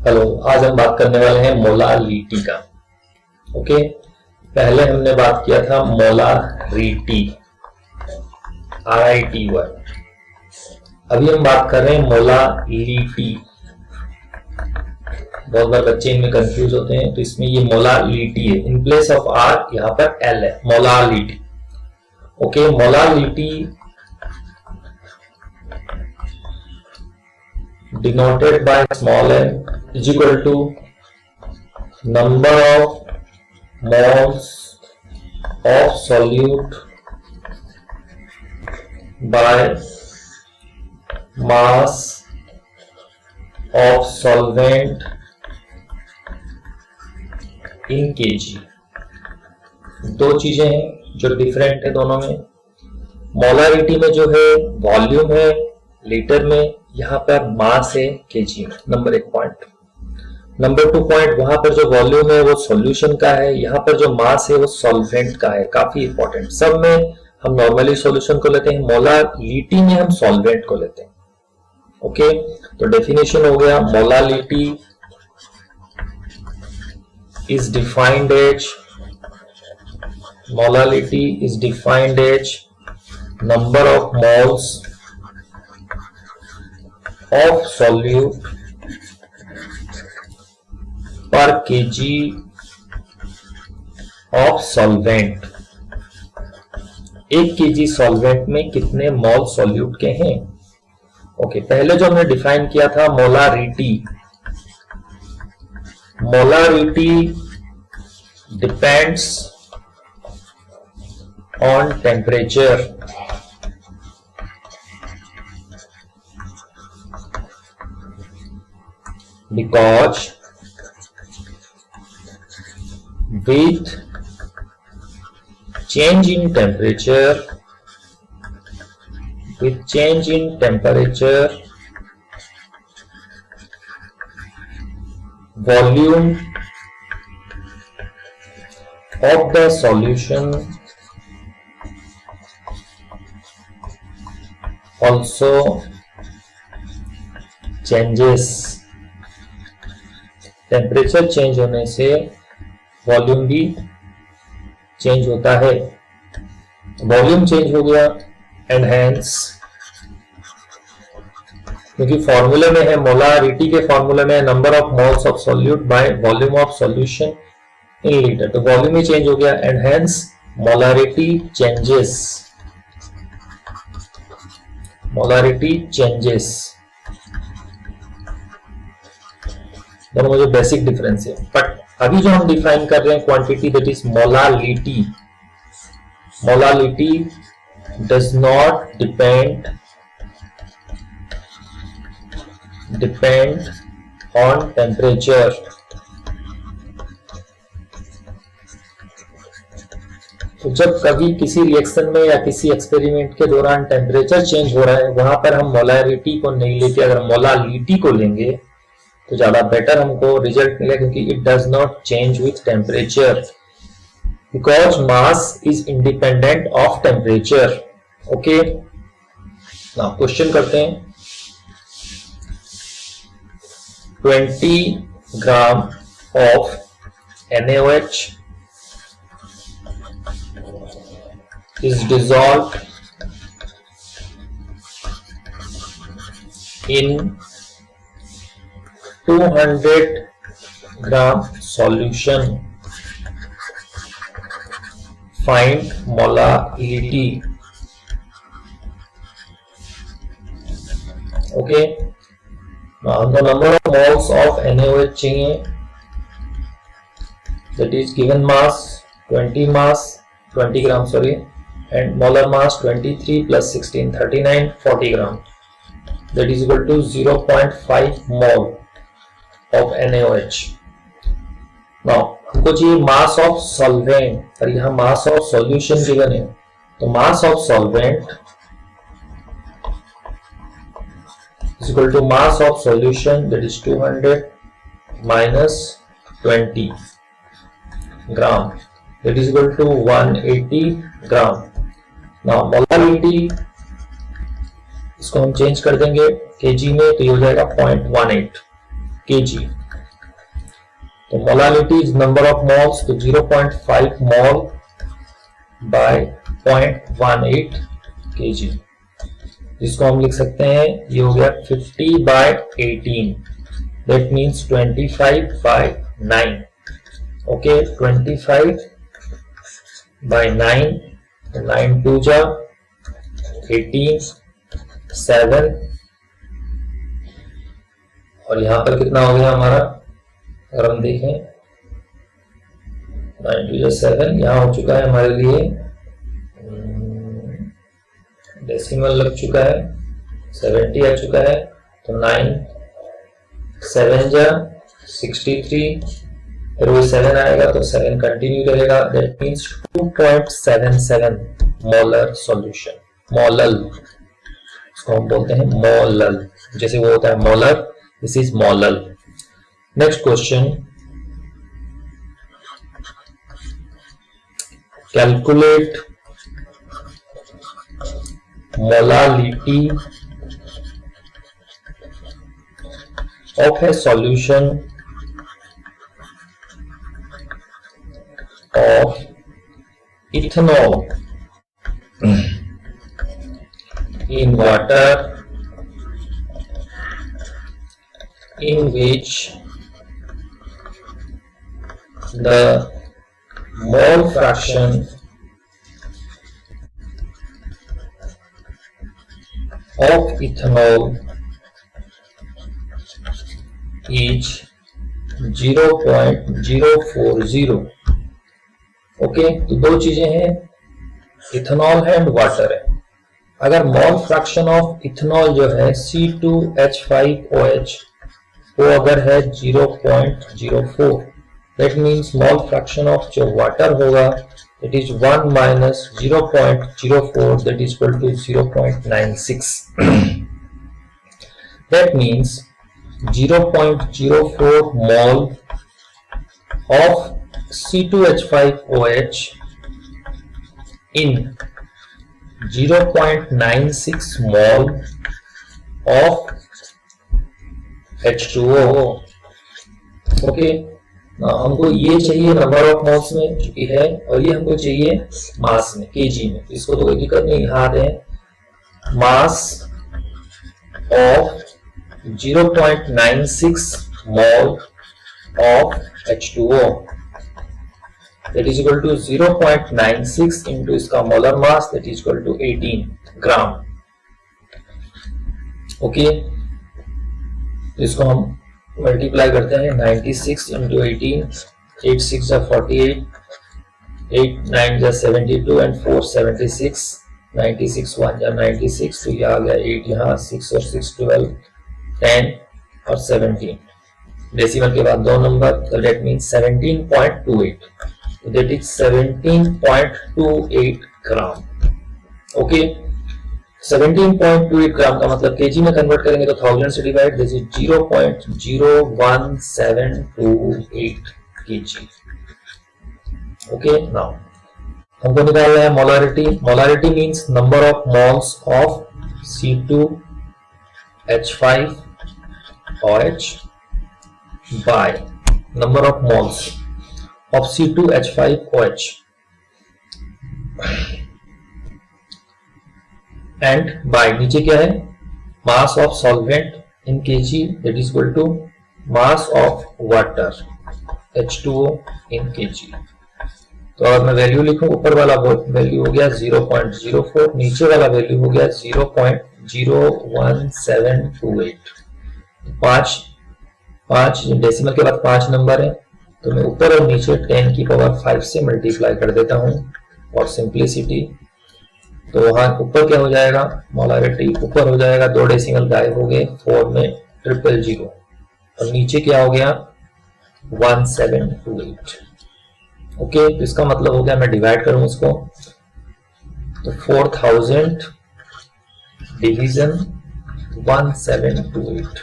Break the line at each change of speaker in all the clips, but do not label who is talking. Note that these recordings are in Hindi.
हेलो, आज हम बात करने वाले हैं मोलालिटी का। ओके, पहले हमने बात किया था मोलारिटी, RITY। अभी हम बात कर रहे हैं मोलालिटी। बहुत बार बच्चे इनमें कंफ्यूज होते हैं, तो इसमें ये मोलालिटी है, इन प्लेस ऑफ आर यहाँ पर एल है, molality. Okay, molality denoted by small m is equal to number of moles of solute by mass of solvent in kg। दो चीजें हैं जो डिफरेंट है दोनों में। मोलारिटी में जो है वॉल्यूम है लीटर में, यहाँ पर मास है केजी में। Number 1 point. नंबर 2 पॉइंट, वहां पर जो वॉल्यूम है वो सॉल्यूशन का है, यहाँ पर जो मास है वो सॉल्वेंट का है। काफी इंपॉर्टेंट। सब में हम नॉर्मली सॉल्यूशन को लेते हैं, मोलालिटी में हम सॉल्वेंट को लेते हैं। ओके, तो डेफिनेशन हो गया, molality is defined as number of moles of solute per kg of solvent। 1 kg solvent में कितने मोल सॉल्यूट के हैं। ओके, पहले जो हमने डिफाइन किया था molarity depends on temperature because with change in temperature volume of the solution also changes। Temperature change होने से वॉल्यूम भी चेंज होता है। वॉल्यूम चेंज हो गया एंड हेंस, क्योंकि फॉर्मूले में है, मोलारिटी के फॉर्मूले में number of moles of solute by volume of solution in litre, तो वॉल्यूम ही चेंज हो गया एंड हेंस मोलारिटी चेंजेस। दोनों में जो बेसिक डिफरेंस है। बट अभी जो हम डिफाइन कर रहे हैं quantity, that is molality does not depend on temperature. तो जब कभी किसी रिएक्शन में या किसी एक्सपेरिमेंट के दौरान टेम्परेचर चेंज हो रहा है, वहां पर हम मोलारिटी को नहीं लेते, अगर मोलालिटी को लेंगे तो ज्यादा बेटर हमको रिजल्ट मिलेगा, क्योंकि it does not change with temperature because mass is independent of temperature. Okay, now question करते हैं। 20 gram of NaOH is dissolved in 200 gram solution. Find molality. Okay. Now the number of moles of NaOH चाहिए, that is given mass 20 gram and molar mass 23 plus 16 39 40 gram, that is equal to 0.5 mole of NaOH। Now हमको चाहिए मास ऑफ सॉल्वेंट, और यहाँ मास ऑफ सॉल्यूशन गिवन है, तो mass of solvent is equal to mass of solution, that is 200 minus 20 gram, that is equal to 180 gram। Now molality इसको हम चेंज कर देंगे केजी में, तो ये हो जाएगा 0.18 केजी। तो molality is number of moles, तो 0.5 मोल बाय 0.18 kg, जिसको हम लिख सकते हैं ये हो गया 50/18, दैट मीन्स 25/9। ओके, 25/9, 9 2 जा 18, 7, और यहां पर कितना हो गया हमारा, अगर हम देखें 9 2 जा 7, यहां हो चुका है हमारे लिए डेसिमल लग चुका है, 70 आ चुका है, तो 9 7 जा 63, फिर वो 7 आएगा तो 7 कंटिन्यू करेगा, that means 2.77 molar solution. Molal, इसको हम बोलते हैं मोलल, जैसे वो होता है molar, this is molal. Next question, calculate molality of A solution of ethanol in water in which the mole fraction of ethanol is 0.040। Okay, तो दो चीजें हैं, इथेनॉल है एंड वाटर है। अगर मोल फ्रैक्शन ऑफ इथेनॉल जो है C2H5OH वो अगर है 0.04, that means mole fraction of जो वाटर होगा it is 1 minus 0.04, that is equal to 0.96। That means 0.04 mole of C2H5OH in 0.96 mole of H2O। Okay, हमको ये चाहिए नंबर ऑफ मोल्स में चुकी है, और ये हमको चाहिए मास में, केजी में। इसको तो कोई दिक्कत नहीं, यहाँ आते हैं mass of 0.96 mole of H2O, that is equal to 0.96 into इसका molar mass, that is equal to 18 gram. Okay, इसको हम मल्टीप्लाई करते हैं, 96 into 18, 8 6 जा 48, 8 9 जा 72 and 4 76, 96 1 जा 96, तो ये आ गया 8 यहाँ, 6 और 6 12, 10 और 17, डेसिमल के बाद दो नंबर, तो that means 17.28, that is 17.28 gram. Okay, 17.28 ग्राम का मतलब केजी में कन्वर्ट करेंगे तो 1000 से divide, this is 0.01728 KG. Okay, now हमको निकालना है molarity. Molarity means number of moles of C2H5OH by number of moles of C2H5OH and by नीचे क्या है, mass of solvent in kg that is equal to mass of water H2O in kg। तो अगर मैं वैल्यू लिखूं, ऊपर वाला वैल्यू हो गया 0.04, नीचे वाला वैल्यू हो गया 0.01728। पांच डेसिमल के बाद 5 नंबर है, तो मैं ऊपर और नीचे 10 की पावर 5 से मल्टीप्लाई कर देता हूं और सिंप्लिसिटी। तो वहां ऊपर क्या हो जाएगा, मोलारिटी ऊपर हो जाएगा, 2 डेसिमल गायब हो गए, 4 में 000, और नीचे क्या हो गया 1728। ओके, तो इसका मतलब हो गया, मैं डिवाइड करूं इसको तो 4000 डिवीजन 1728,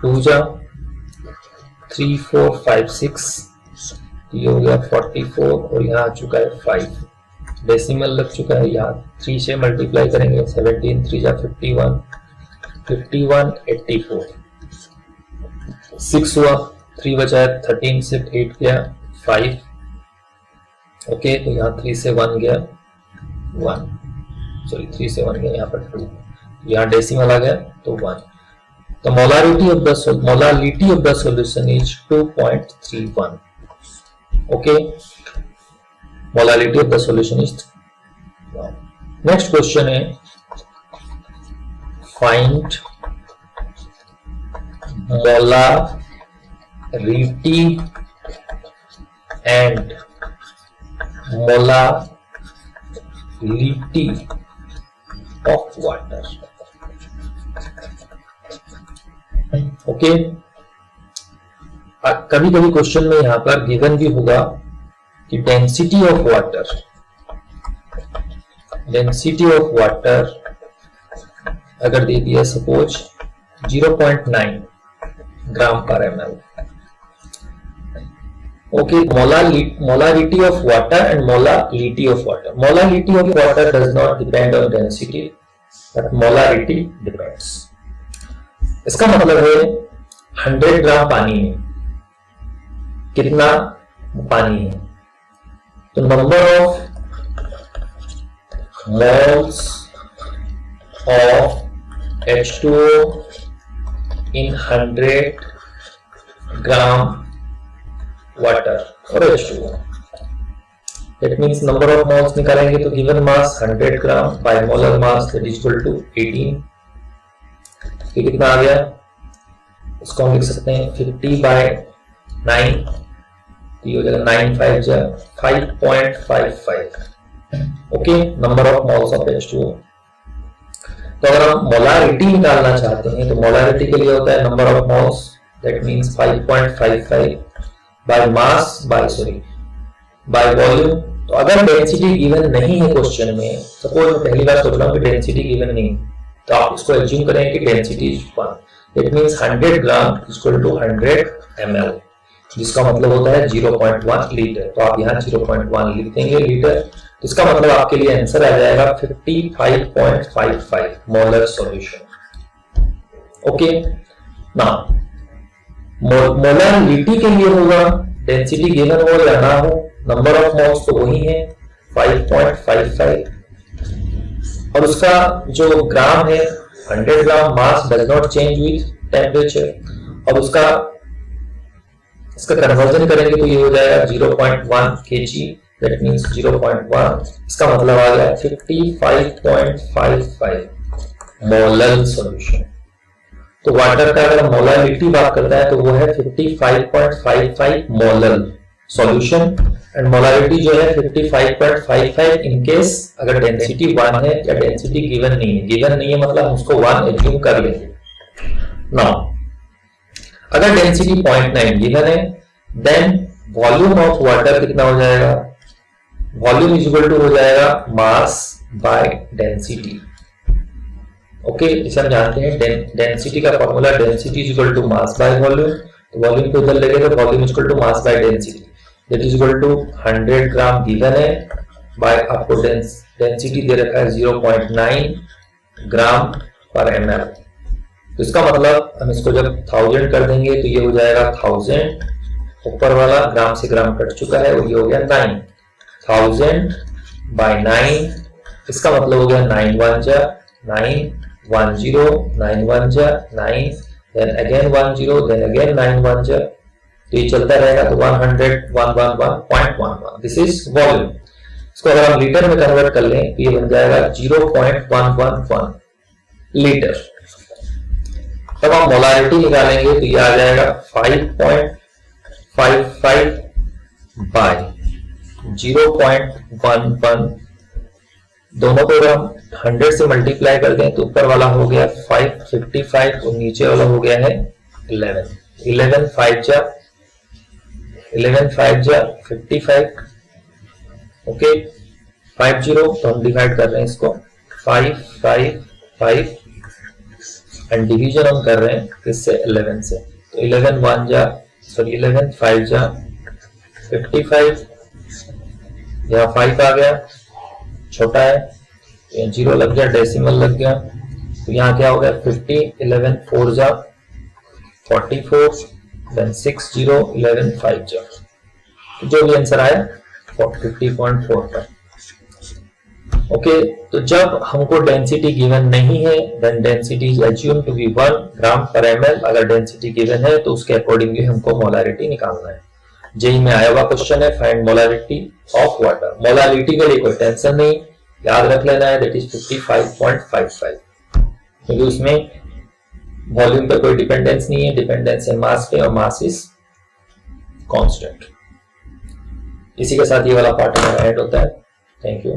2 जा 3 4 5 6, ये हो गया 44 और यहाँ आ चुका है 5, डेसिमल लग चुका है, यहाँ 3 से मल्टीप्लाई करेंगे, 17 3 जा 51 84, 6 हुआ 3 बचा है, 13 से 8 गया 5। ओके, तो यहाँ 3 से 1 गया 1, सॉरी 3 से 1 गया यहाँ पर 2, यहाँ डेसिमल आ गया तो 1। The molarity of the solution is 2.31. Okay, molarity of the solution is 1. Next question है find molarity and molarity of water. Okay, कभी कभी क्वेश्चन में यहां पर गिवन भी होगा कि डेंसिटी ऑफ वाटर अगर दे दिया सपोज 0.9 ग्राम पर ml. Okay, molarity of water and molality of water. Molality of water does not depend on density, but molarity depends. इसका मतलब है 100 ग्राम पानी है, कितना पानी है, तो number of moles of H2O in 100 gram water और H2O, that means number of moles निकालेंगे तो given mass 100 gram by molar mass that is equal to 18। ये कितना आ गया, उसको हम लिख सकते हैं 50/9, ये हो जाएगा 9 5 जा 5.55। Okay, number of moles of H2O। तो अगर हम मोलारिटी निकालना चाहते हैं तो मोलारिटी के लिए होता है number of moles, that means 5.55 by mass by volume. तो अगर डेंसिटी गिवन नहीं है क्वेश्चन में, सपोज मैं पहली बार सोच रहा हूं कि डेंसिटी गिवन नहीं, तो आप इसको एज्यूम करें कि density is 1, that means 100 gram equal to 100 ml, जिसका मतलब होता है 0.1 लीटर। तो आप यहाँ 0.1 लिख देंगे लीटर, तो इसका मतलब आपके लिए आंसर आ जाएगा 55.55 molar solution. Okay, now molarity के लिए होगा डेंसिटी गिवन हो या ना हो, नंबर ऑफ मोल्स तो वही है 5.55, और उसका जो ग्राम है 100 gram, mass does not change with temperature, और इसका कन्वर्जन करेंगे तो ये हो जाएगा 0.1 kg, दैट मींस 0.1, इसका मतलब आ गया 55.55 मोलर सॉल्यूशन। तो वाटर का अगर मोलारिटी बात करता है तो वो है 55.55 मोलर सॉल्यूशन, एंड मोलारिटी जो है 55.55 इन केस अगर डेंसिटी 1 है या डेंसिटी गिवन नहीं है। गिवन नहीं है मतलब हम उसको 1 एज्यूम कर लेंगे। नाउ अगर डेंसिटी 0.9 गिवन है, देन वॉल्यूम ऑफ वाटर कितना हो जाएगा, वॉल्यूम इज इक्वल टू हो जाएगा मास बाय डेंसिटी। ओके, इसे हम जानते हैं डेंसिटी का formula density is equal to mass by volume, तो वॉल्यूम को उधर लेंगे तो volume is equal to mass by density, that is equal to 100 gram given है बाय आपको डेंसिटी दे रखा है 0.9 ग्राम पर ml। तो इसका मतलब हम इसको जब 1000 कर देंगे तो ये हो जाएगा 1000, ऊपर वाला ग्राम से ग्राम कट चुका है, वो ये हो गया 9,000/9, इसका मतलब हो गया 9 1 जा 9 1 0 9 1 जा 9, देन अगेन 1 0, देन अगेन 9 1 जा, तो ये चलता रहेगा। तो 100,111.11, दिस इज वॉल्यूम। इसको अगर हम लीटर में कन्वर्ट कर लें तो ये बन जाएगा 0.111 लीटर। तब हम मोलारिटी निकालेंगे तो ये आ जाएगा 5.55 बाय 0.11, दोनों को अगर हम 100 से मल्टीप्लाई कर दें तो ऊपर वाला हो गया 555 और नीचे वाला हो गया है 11 5 जा 55। ओके, 50 तो हम डिवाइड कर रहे हैं इसको 5 एंड डिवीजन हम कर रहे हैं किससे 11 से, तो 11 5 जा 55, यहाँ 5 आ गया, छोटा है, यहाँ 0 लग गया, डेसिमल लग गया, तो यहाँ क्या हो गया 50, 11 4 जा 44, देन 601150, जो भी आंसर आया 50.45। ओके, तो जब हमको डेंसिटी गिवन नहीं है then density is assume to be 1 gram पर ml। अगर डेंसिटी गिवन है तो उसके अकॉर्डिंगली हमको मोलारिटी निकालना है। जेई में आया हुआ क्वेश्चन है, find molarity of water. Molarity के लिए कोई टेंशन नहीं, याद रख लेना है, दैट इज 55.55, क्योंकि उसमें वॉल्यूम पे कोई डिपेंडेंस नहीं है, डिपेंडेंस है मास पे और मास इज कांस्टेंट। इसी के साथ ये वाला पार्ट हमारा एंड होता है। Thank you.